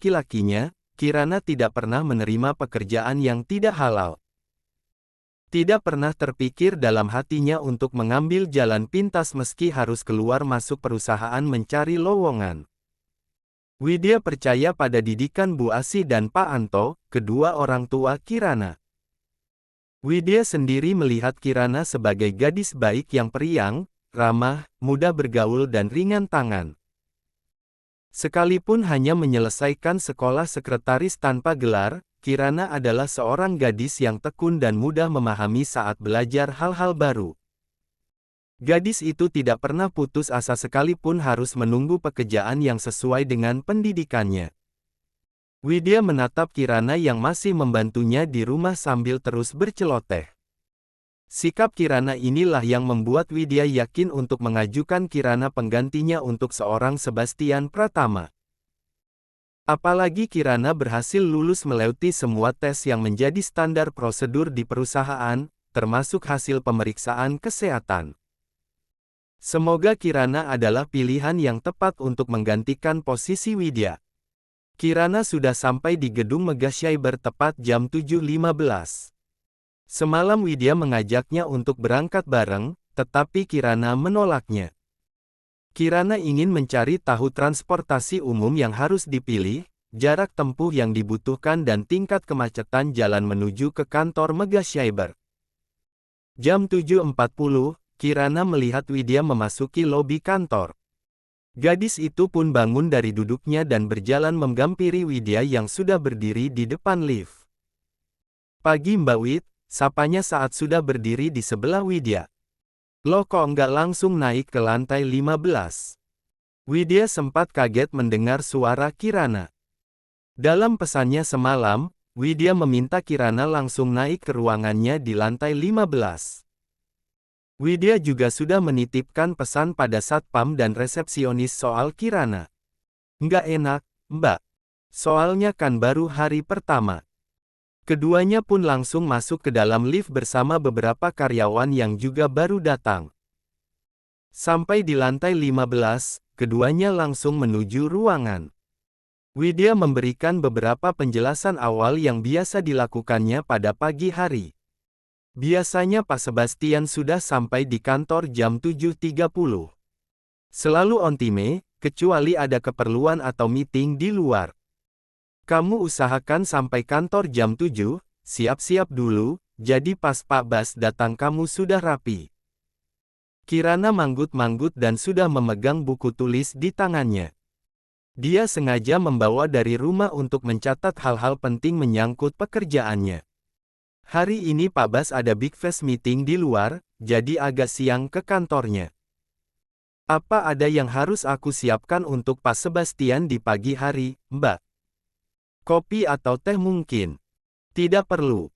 laki-lakinya, Kirana tidak pernah menerima pekerjaan yang tidak halal. Tidak pernah terpikir dalam hatinya untuk mengambil jalan pintas meski harus keluar masuk perusahaan mencari lowongan. Widya percaya pada didikan Bu Asih dan Pak Anto, kedua orang tua Kirana. Widya sendiri melihat Kirana sebagai gadis baik yang periang, ramah, mudah bergaul dan ringan tangan. Sekalipun hanya menyelesaikan sekolah sekretaris tanpa gelar, Kirana adalah seorang gadis yang tekun dan mudah memahami saat belajar hal-hal baru. Gadis itu tidak pernah putus asa sekalipun harus menunggu pekerjaan yang sesuai dengan pendidikannya. Widya menatap Kirana yang masih membantunya di rumah sambil terus berceloteh. Sikap Kirana inilah yang membuat Widya yakin untuk mengajukan Kirana penggantinya untuk seorang Sebastian Pratama. Apalagi Kirana berhasil lulus melewati semua tes yang menjadi standar prosedur di perusahaan, termasuk hasil pemeriksaan kesehatan. Semoga Kirana adalah pilihan yang tepat untuk menggantikan posisi Widya. Kirana sudah sampai di gedung Megacyber tepat jam 7.15. Semalam Widya mengajaknya untuk berangkat bareng, tetapi Kirana menolaknya. Kirana ingin mencari tahu transportasi umum yang harus dipilih, jarak tempuh yang dibutuhkan dan tingkat kemacetan jalan menuju ke kantor Megacyber. Jam 7.40, Kirana melihat Widya memasuki lobi kantor. Gadis itu pun bangun dari duduknya dan berjalan menghampiri Widya yang sudah berdiri di depan lift. "Pagi Mbak Wid," sapanya saat sudah berdiri di sebelah Widya. "Loh kok nggak langsung naik ke lantai 15? Widya sempat kaget mendengar suara Kirana. Dalam pesannya semalam, Widya meminta Kirana langsung naik ke ruangannya di lantai 15. Widya juga sudah menitipkan pesan pada satpam dan resepsionis soal Kirana. "Nggak enak, Mbak. Soalnya kan baru hari pertama." Keduanya pun langsung masuk ke dalam lift bersama beberapa karyawan yang juga baru datang. Sampai di lantai 15, keduanya langsung menuju ruangan. Widya memberikan beberapa penjelasan awal yang biasa dilakukannya pada pagi hari. Biasanya Pak Sebastian sudah sampai di kantor jam 7.30. Selalu on time, kecuali ada keperluan atau meeting di luar. "Kamu usahakan sampai kantor jam 7, siap-siap dulu, jadi pas Pak Bas datang kamu sudah rapi." Kirana manggut-manggut dan sudah memegang buku tulis di tangannya. Dia sengaja membawa dari rumah untuk mencatat hal-hal penting menyangkut pekerjaannya. Hari ini Pak Bas ada Big Fest meeting di luar, jadi agak siang ke kantornya. "Apa ada yang harus aku siapkan untuk Pak Sebastian di pagi hari, Mbak? Kopi atau teh mungkin?" "Tidak perlu.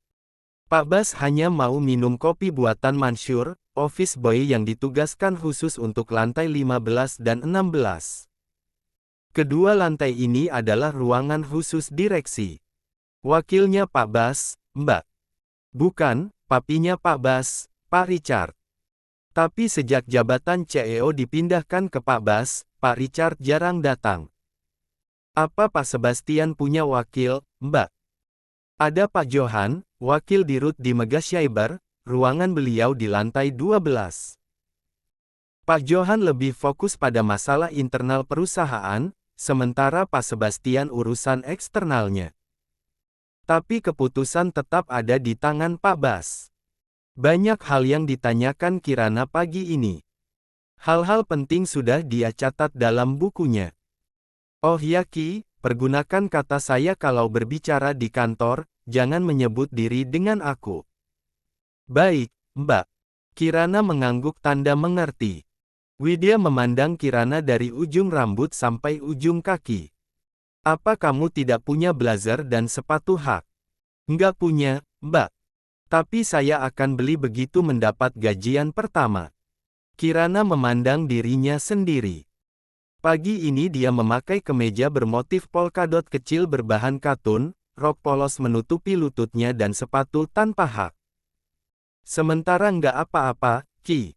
Pak Bas hanya mau minum kopi buatan Mansur, office boy yang ditugaskan khusus untuk lantai 15 dan 16. Kedua lantai ini adalah ruangan khusus direksi. Wakilnya Pak Bas, Mbak." "Bukan, papinya Pak Bas, Pak Richard. Tapi sejak jabatan CEO dipindahkan ke Pak Bas, Pak Richard jarang datang." "Apa Pak Sebastian punya wakil, Mbak?" "Ada Pak Johan, wakil dirut di Megacyber, ruangan beliau di lantai 12. Pak Johan lebih fokus pada masalah internal perusahaan, sementara Pak Sebastian urusan eksternalnya. Tapi keputusan tetap ada di tangan Pak Bas." Banyak hal yang ditanyakan Kirana pagi ini. Hal-hal penting sudah dia catat dalam bukunya. "Oh ya Ki, pergunakan kata saya kalau berbicara di kantor, jangan menyebut diri dengan aku." "Baik, Mbak." Kirana mengangguk tanda mengerti. Widya memandang Kirana dari ujung rambut sampai ujung kaki. "Apa kamu tidak punya blazer dan sepatu hak?" "Nggak punya, Mbak. Tapi saya akan beli begitu mendapat gajian pertama." Kirana memandang dirinya sendiri. Pagi ini dia memakai kemeja bermotif polkadot kecil berbahan katun, rok polos menutupi lututnya dan sepatu tanpa hak. "Sementara nggak apa-apa, Ki.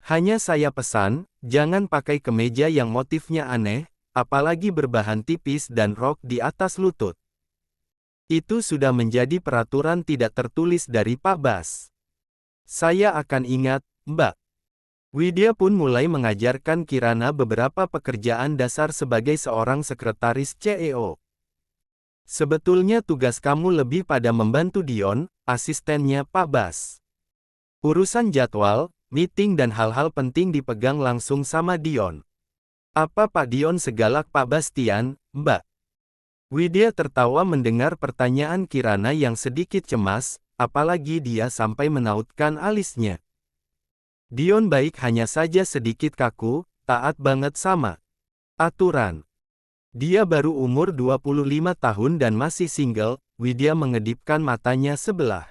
Hanya saya pesan, jangan pakai kemeja yang motifnya aneh, apalagi berbahan tipis dan rok di atas lutut. Itu sudah menjadi peraturan tidak tertulis dari Pak Bas. Saya akan ingat, Mbak. Widya pun mulai mengajarkan Kirana beberapa pekerjaan dasar sebagai seorang sekretaris CEO. Sebetulnya tugas kamu lebih pada membantu Dion, asistennya Pak Bas. Urusan jadwal, meeting dan hal-hal penting dipegang langsung sama Dion. Apa Pak Dion segalak Pak Bastian, Mbak? Widya tertawa mendengar pertanyaan Kirana yang sedikit cemas, apalagi dia sampai menautkan alisnya. Dion baik hanya saja sedikit kaku, taat banget sama aturan. Dia baru umur 25 tahun dan masih single, Widya mengedipkan matanya sebelah.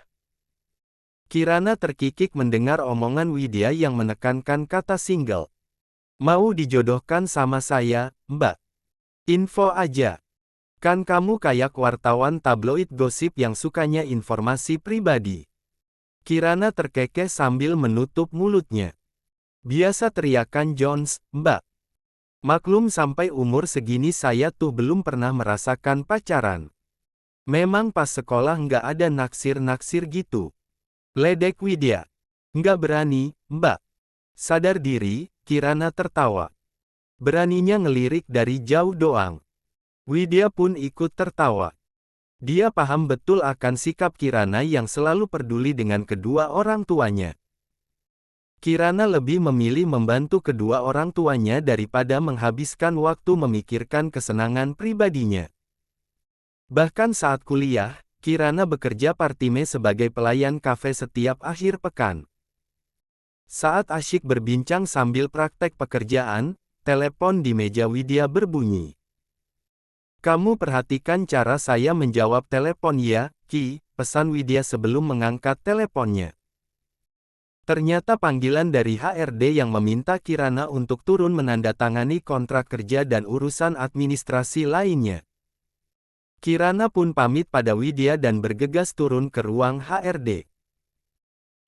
Kirana terkikik mendengar omongan Widya yang menekankan kata single. Mau dijodohkan sama saya, Mbak? Info aja. Kan kamu kayak wartawan tabloid gosip yang sukanya informasi pribadi. Kirana terkekeh sambil menutup mulutnya. Biasa teriakan Jones, Mbak. Maklum sampai umur segini saya tuh belum pernah merasakan pacaran. Memang pas sekolah nggak ada naksir-naksir gitu. Ledek Widya. Nggak berani, Mbak. Sadar diri, Kirana tertawa. Beraninya ngelirik dari jauh doang. Widya pun ikut tertawa. Dia paham betul akan sikap Kirana yang selalu peduli dengan kedua orang tuanya. Kirana lebih memilih membantu kedua orang tuanya daripada menghabiskan waktu memikirkan kesenangan pribadinya. Bahkan saat kuliah, Kirana bekerja part-time sebagai pelayan kafe setiap akhir pekan. Saat asyik berbincang sambil praktek pekerjaan, telepon di meja Widya berbunyi. Kamu perhatikan cara saya menjawab telepon ya, Ki, pesan Widya sebelum mengangkat teleponnya. Ternyata panggilan dari HRD yang meminta Kirana untuk turun menandatangani kontrak kerja dan urusan administrasi lainnya. Kirana pun pamit pada Widya dan bergegas turun ke ruang HRD.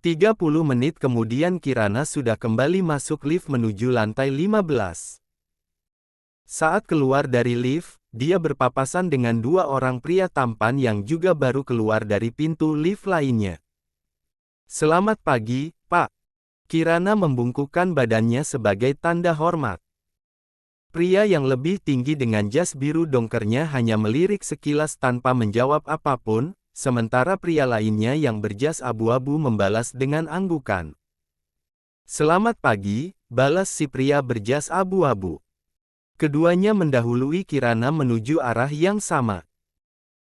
30 menit kemudian Kirana sudah kembali masuk lift menuju lantai 15. Saat keluar dari lift, dia berpapasan dengan dua orang pria tampan yang juga baru keluar dari pintu lift lainnya. Selamat pagi, Pak. Kirana membungkukkan badannya sebagai tanda hormat. Pria yang lebih tinggi dengan jas biru dongkernya hanya melirik sekilas tanpa menjawab apapun, sementara pria lainnya yang berjas abu-abu membalas dengan anggukan. Selamat pagi, balas si pria berjas abu-abu. Keduanya mendahului Kirana menuju arah yang sama.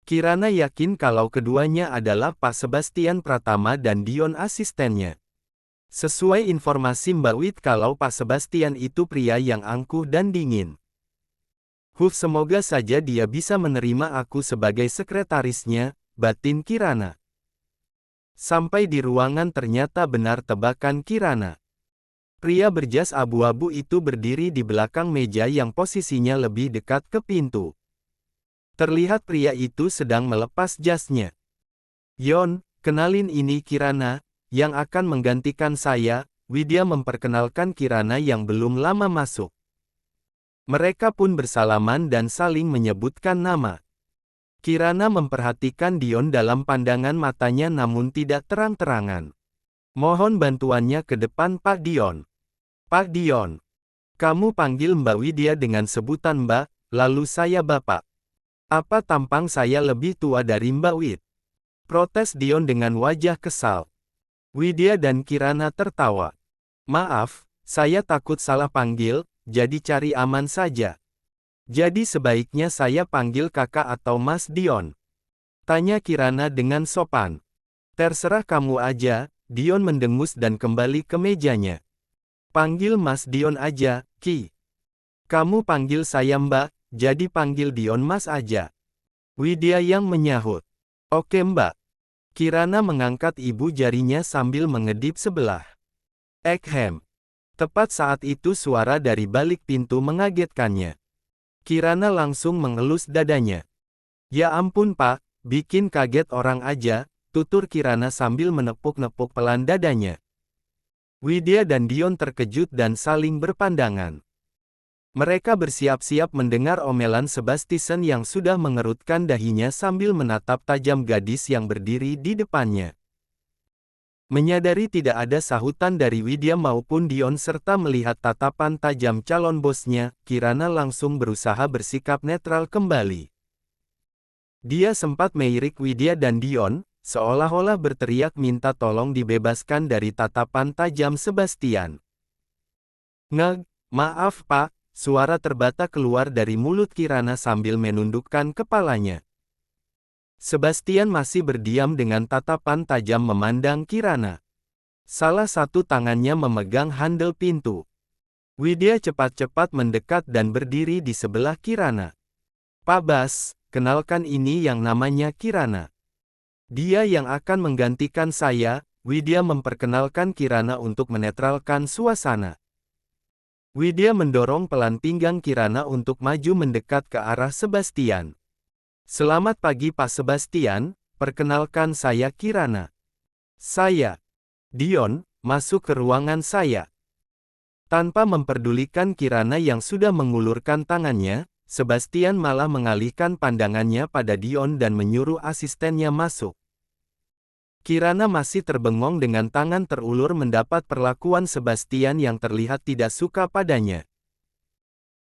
Kirana yakin kalau keduanya adalah Pak Sebastian Pratama dan Dion asistennya. Sesuai informasi Mbak Wit kalau Pak Sebastian itu pria yang angkuh dan dingin. Semoga saja dia bisa menerima aku sebagai sekretarisnya, batin Kirana. Sampai di ruangan ternyata benar tebakan Kirana. Pria berjas abu-abu itu berdiri di belakang meja yang posisinya lebih dekat ke pintu. Terlihat pria itu sedang melepas jasnya. Yon, kenalin ini Kirana, yang akan menggantikan saya, Widya memperkenalkan Kirana yang belum lama masuk. Mereka pun bersalaman dan saling menyebutkan nama. Kirana memperhatikan Dion dalam pandangan matanya namun tidak terang-terangan. Mohon bantuannya ke depan Pak Dion. Pak Dion. Kamu panggil Mbak Widya dengan sebutan Mbak, lalu saya Bapak. Apa tampang saya lebih tua dari Mbak Wid? Protes Dion dengan wajah kesal. Widya dan Kirana tertawa. Maaf, saya takut salah panggil, jadi cari aman saja. Jadi sebaiknya saya panggil kakak atau Mas Dion? Tanya Kirana dengan sopan. Terserah kamu aja, Dion mendengus dan kembali ke mejanya. Panggil Mas Dion aja, Ki. Kamu panggil saya Mbak, jadi panggil Dion Mas aja. Widya yang menyahut. Oke Mbak. Kirana mengangkat ibu jarinya sambil mengedip sebelah. Ekhem. Tepat saat itu suara dari balik pintu mengagetkannya. Kirana langsung mengelus dadanya. Ya ampun Pak, bikin kaget orang aja, tutur Kirana sambil menepuk-nepuk pelan dadanya. Widya dan Dion terkejut dan saling berpandangan. Mereka bersiap-siap mendengar omelan Sebastian yang sudah mengerutkan dahinya sambil menatap tajam gadis yang berdiri di depannya. Menyadari tidak ada sahutan dari Widya maupun Dion serta melihat tatapan tajam calon bosnya, Kirana langsung berusaha bersikap netral kembali. Dia sempat melirik Widya dan Dion, seolah-olah berteriak minta tolong dibebaskan dari tatapan tajam Sebastian. Maaf Pak, suara terbata keluar dari mulut Kirana sambil menundukkan kepalanya. Sebastian masih berdiam dengan tatapan tajam memandang Kirana. Salah satu tangannya memegang handle pintu. Widya cepat-cepat mendekat dan berdiri di sebelah Kirana. Pak Bas, kenalkan ini yang namanya Kirana. Dia yang akan menggantikan saya. Widya memperkenalkan Kirana untuk menetralkan suasana. Widya mendorong pelan pinggang Kirana untuk maju mendekat ke arah Sebastian. Selamat pagi Pak Sebastian, perkenalkan saya Kirana. Saya, Dion, masuk ke ruangan saya. Tanpa memperdulikan Kirana yang sudah mengulurkan tangannya, Sebastian malah mengalihkan pandangannya pada Dion dan menyuruh asistennya masuk. Kirana masih terbengong dengan tangan terulur mendapat perlakuan Sebastian yang terlihat tidak suka padanya.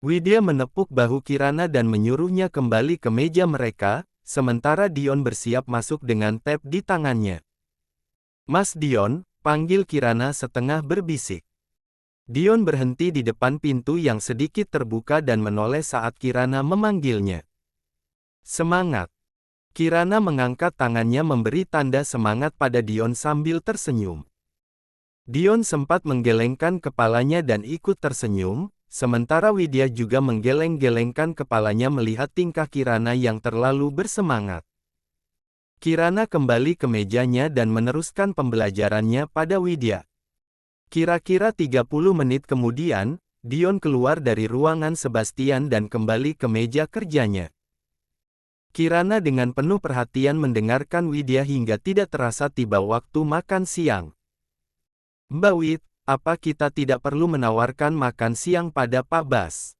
Widya menepuk bahu Kirana dan menyuruhnya kembali ke meja mereka, sementara Dion bersiap masuk dengan tab di tangannya. Mas Dion, panggil Kirana setengah berbisik. Dion berhenti di depan pintu yang sedikit terbuka dan menoleh saat Kirana memanggilnya. Semangat! Kirana mengangkat tangannya memberi tanda semangat pada Dion sambil tersenyum. Dion sempat menggelengkan kepalanya dan ikut tersenyum, sementara Widya juga menggeleng-gelengkan kepalanya melihat tingkah Kirana yang terlalu bersemangat. Kirana kembali ke mejanya dan meneruskan pembelajarannya pada Widya. Kira-kira 30 menit kemudian, Dion keluar dari ruangan Sebastian dan kembali ke meja kerjanya. Kirana dengan penuh perhatian mendengarkan Widya hingga tidak terasa tiba waktu makan siang. Mbak Wid, apa kita tidak perlu menawarkan makan siang pada Pak Bas?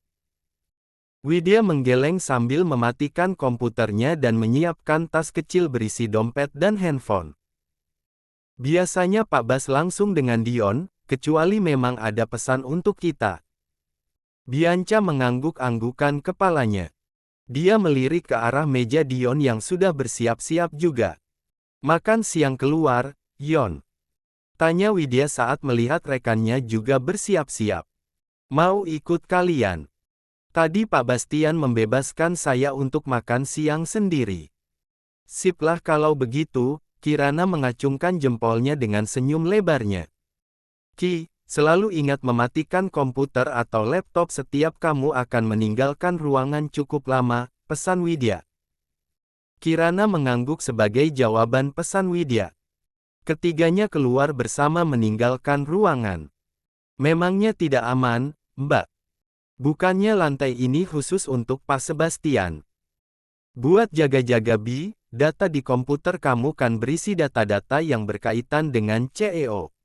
Widya menggeleng sambil mematikan komputernya dan menyiapkan tas kecil berisi dompet dan handphone. Biasanya Pak Bas langsung dengan Dion, kecuali memang ada pesan untuk kita. Bianca mengangguk-anggukan kepalanya. Dia melirik ke arah meja Dion yang sudah bersiap-siap juga. Makan siang keluar, Yon? Tanya Widya saat melihat rekannya juga bersiap-siap. Mau ikut kalian? Tadi Pak Bastian membebaskan saya untuk makan siang sendiri. Siplah kalau begitu, Kirana mengacungkan jempolnya dengan senyum lebarnya. Selalu ingat mematikan komputer atau laptop setiap kamu akan meninggalkan ruangan cukup lama, pesan Widya. Kirana mengangguk sebagai jawaban pesan Widya. Ketiganya keluar bersama meninggalkan ruangan. Memangnya tidak aman, Mbak? Bukannya lantai ini khusus untuk Pak Sebastian? Buat jaga-jaga data di komputer kamu kan berisi data-data yang berkaitan dengan CEO.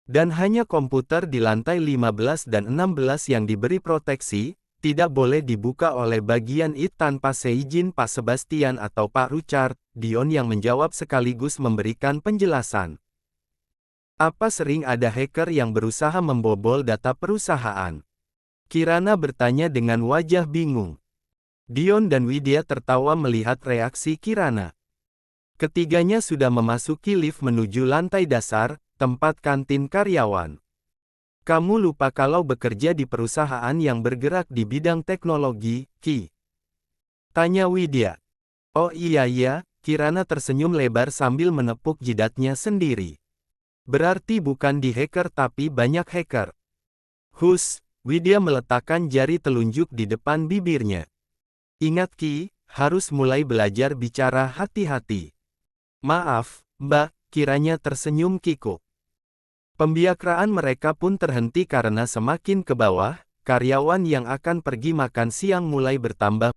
Dan hanya komputer di lantai 15 dan 16 yang diberi proteksi, tidak boleh dibuka oleh bagian IT tanpa seizin Pak Sebastian atau Pak Richard. Dion yang menjawab sekaligus memberikan penjelasan. Apa sering ada hacker yang berusaha membobol data perusahaan? Kirana bertanya dengan wajah bingung. Dion dan Widya tertawa melihat reaksi Kirana. Ketiganya sudah memasuki lift menuju lantai dasar, tempat kantin karyawan. Kamu lupa kalau bekerja di perusahaan yang bergerak di bidang teknologi, Ki? Tanya Widya. Oh iya, Kirana tersenyum lebar sambil menepuk jidatnya sendiri. Berarti bukan di hacker tapi banyak hacker. Widya meletakkan jari telunjuk di depan bibirnya. Ingat Ki, harus mulai belajar bicara hati-hati. Maaf, Mbak, kiranya tersenyum kikuk. Pembiakraan mereka pun terhenti karena semakin ke bawah, karyawan yang akan pergi makan siang mulai bertambah.